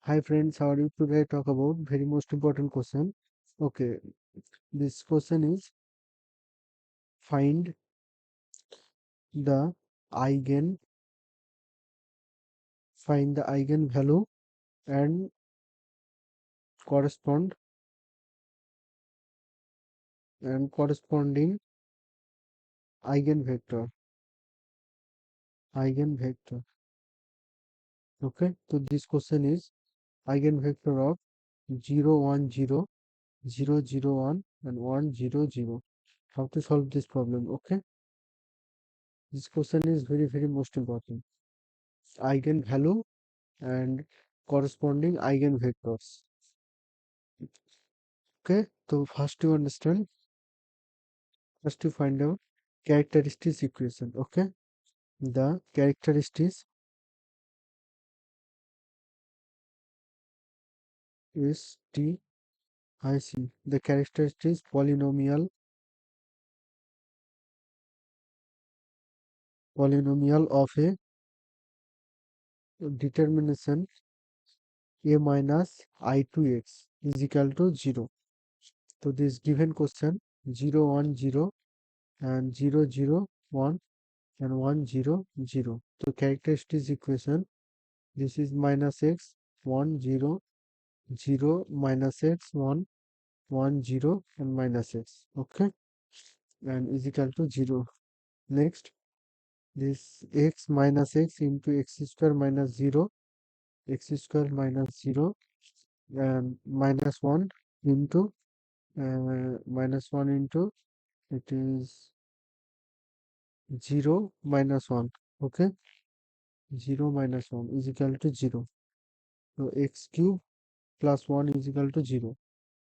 Hi friends, how are you? Today I talk about very most important question. Okay, this question is find the eigen find the eigenvalue and correspond and corresponding eigenvector. Eigenvector. Okay, so this question is eigenvector of 0, 1, 0, 0, 0, 1 and 1, 0, 0. How to solve this problem? Okay, this question is very most important. Eigenvalue and corresponding eigenvectors. Okay, so first you find out characteristics equation. Okay, the characteristics is T I C. The characteristics polynomial of a determination a minus I to x is equal to 0. So this given question 0 1 0 and 0 0 1 and 1 0 0. So characteristics equation this is minus x 1 0 0 minus x 1 1 0 and minus x. Okay, and is equal to 0. Next, this x minus x into x square minus 0, x square minus 0 and minus 1 into minus 1 into it is 0 minus 1. Okay, 0 minus 1 is equal to 0. So x cube plus 1 is equal to 0.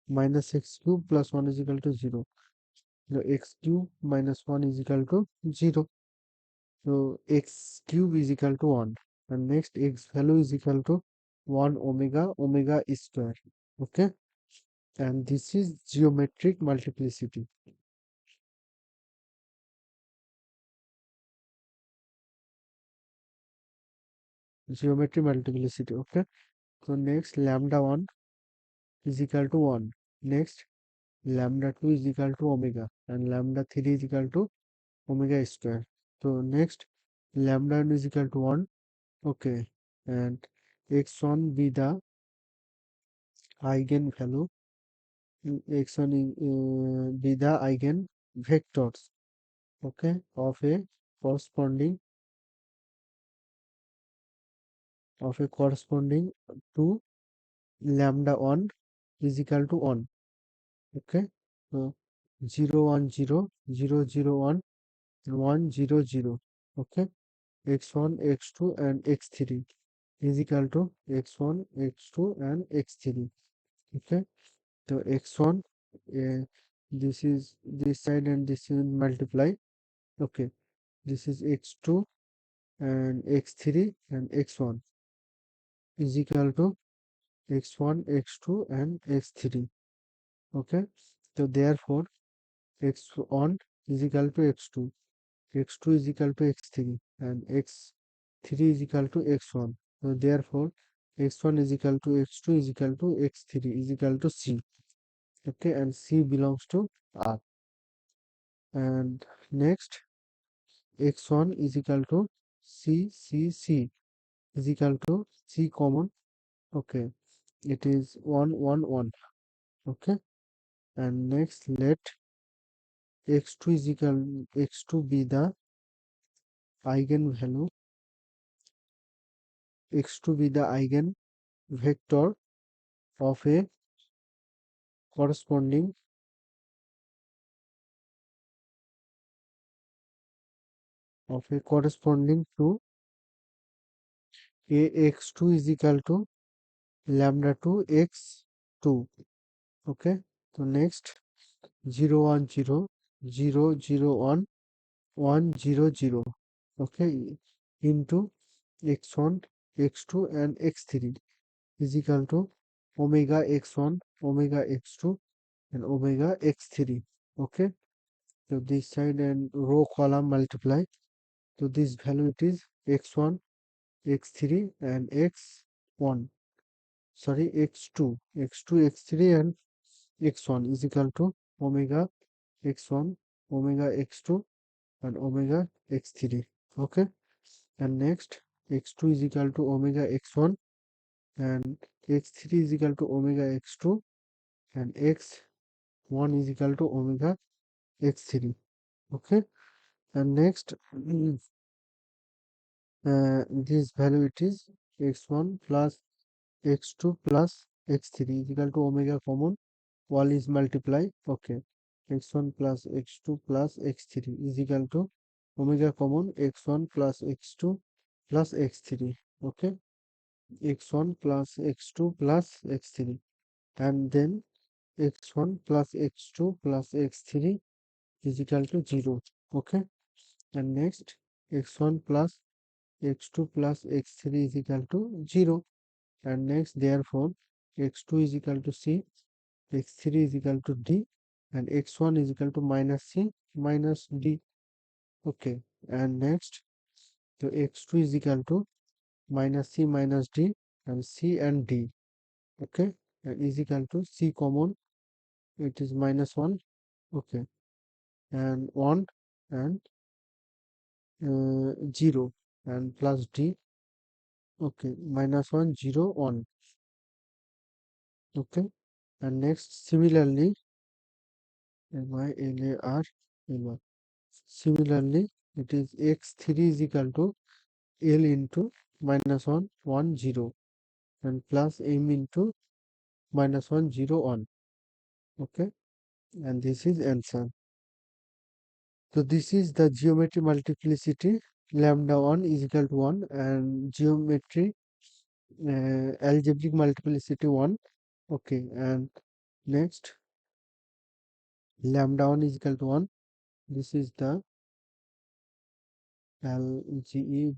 Minus x cube plus 1 is equal to 0. So x cube minus 1 is equal to 0. So x cube is equal to 1 and next x value is equal to 1 omega square. Okay, and this is geometric multiplicity. Geometric multiplicity. Okay, so next lambda 1 is equal to 1. Next lambda 2 is equal to omega and lambda 3 is equal to omega square. So next lambda 1 is equal to 1. Okay, and x1 be the eigenvalue x1 be the eigenvectors, okay, of a corresponding to lambda 1 is equal to 1. Okay, so 0 1 0 0 0 1 1 0 0. Okay, x1 x2 and x3 is equal to x1 x2 and x3. Okay, so x1 this is this side and this will multiply. Okay, this is x2 and x3 and x1 is equal to x1 x2 and x3. Okay, so therefore x1 is equal to x2, x2 is equal to x3 and x3 is equal to x1. So therefore x1 is equal to x2 is equal to x3 is equal to c. Okay, and c belongs to R. And next x1 is equal to c is equal to c common. Okay, it is 1 1 1. Okay, and next let x2 be the eigenvalue, x2 be the eigenvector of a corresponding to ax2 is equal to lambda 2 x2. Okay, so next 0 1 0 0 0 1 1 0 0. Okay, into x1 x2 and x3 is equal to omega x1 omega x2 and omega x3. Okay, so this side and row column multiply, so this value it is x1 x3 and x1. sorry, x2, x3 and x1 is equal to omega x1, omega x2 and omega x3. Okay, and next x2 is equal to omega x1 and x3 is equal to omega x2 and x1 is equal to omega x3. Okay, and next this value it is x1 plus x2 plus x3 is equal to omega common, all is multiply. Okay, x1 plus x2 plus x3 is equal to omega common x1 plus x2 plus x3. Okay, x1 plus x2 plus x3 and then x1 plus x2 plus x3 is equal to 0. Okay, and next x1 plus x2 plus x3 is equal to 0, and next therefore x2 is equal to c, x3 is equal to d and x1 is equal to minus c minus d. Okay, and next so x2 is equal to minus c minus d and c and d. Okay, and is equal to c common, it is minus 1. Okay, and 1 and 0 and plus d. Okay, minus 1 0 1. Okay, and next similarly my similarly it is x3 is equal to l into minus 1 1 0 and plus m into minus 1 0 1. Okay, and this is answer. So this is the geometry multiplicity, lambda 1 is equal to 1 and geometry algebraic multiplicity 1. Okay, and next lambda 1 is equal to 1. This is the algebraic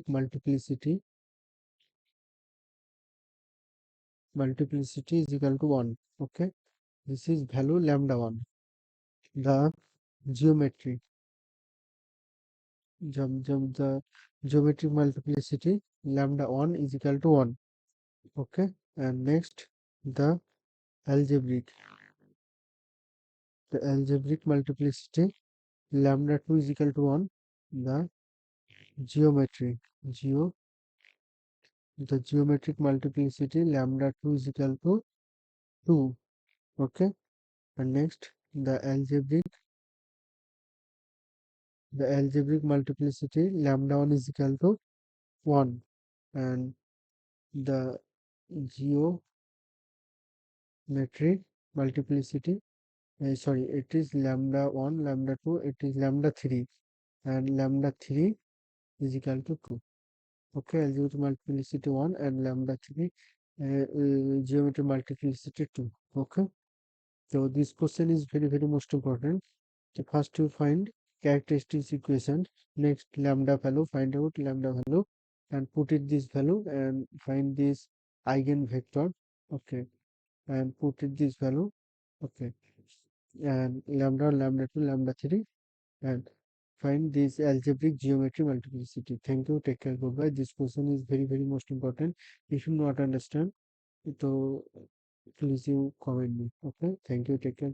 multiplicity is equal to 1. Okay, this is value lambda 1. The geometry the geometric multiplicity lambda 1 is equal to 1. Okay, and next the algebraic multiplicity lambda 2 is equal to 1. The geometry geo the geometric multiplicity lambda 2 is equal to 2. Okay, and next the algebraic multiplicity lambda 1 is equal to 1 and the geometric multiplicity sorry, it is lambda 1 lambda 2, it is lambda 3 and lambda 3 is equal to 2. Okay, algebraic multiplicity 1 and lambda 3 geometric multiplicity 2. Okay, so this question is very most important. So first you find characteristics equation, next lambda value, find out lambda value and put it this value and find this eigenvector. Okay, and put it this value. Okay, and lambda 2 lambda 3 and find this algebraic geometry multiplicity. Thank you, take care, goodbye. This question is very most important. If you not understand, so please you comment me. Okay, thank you, take care.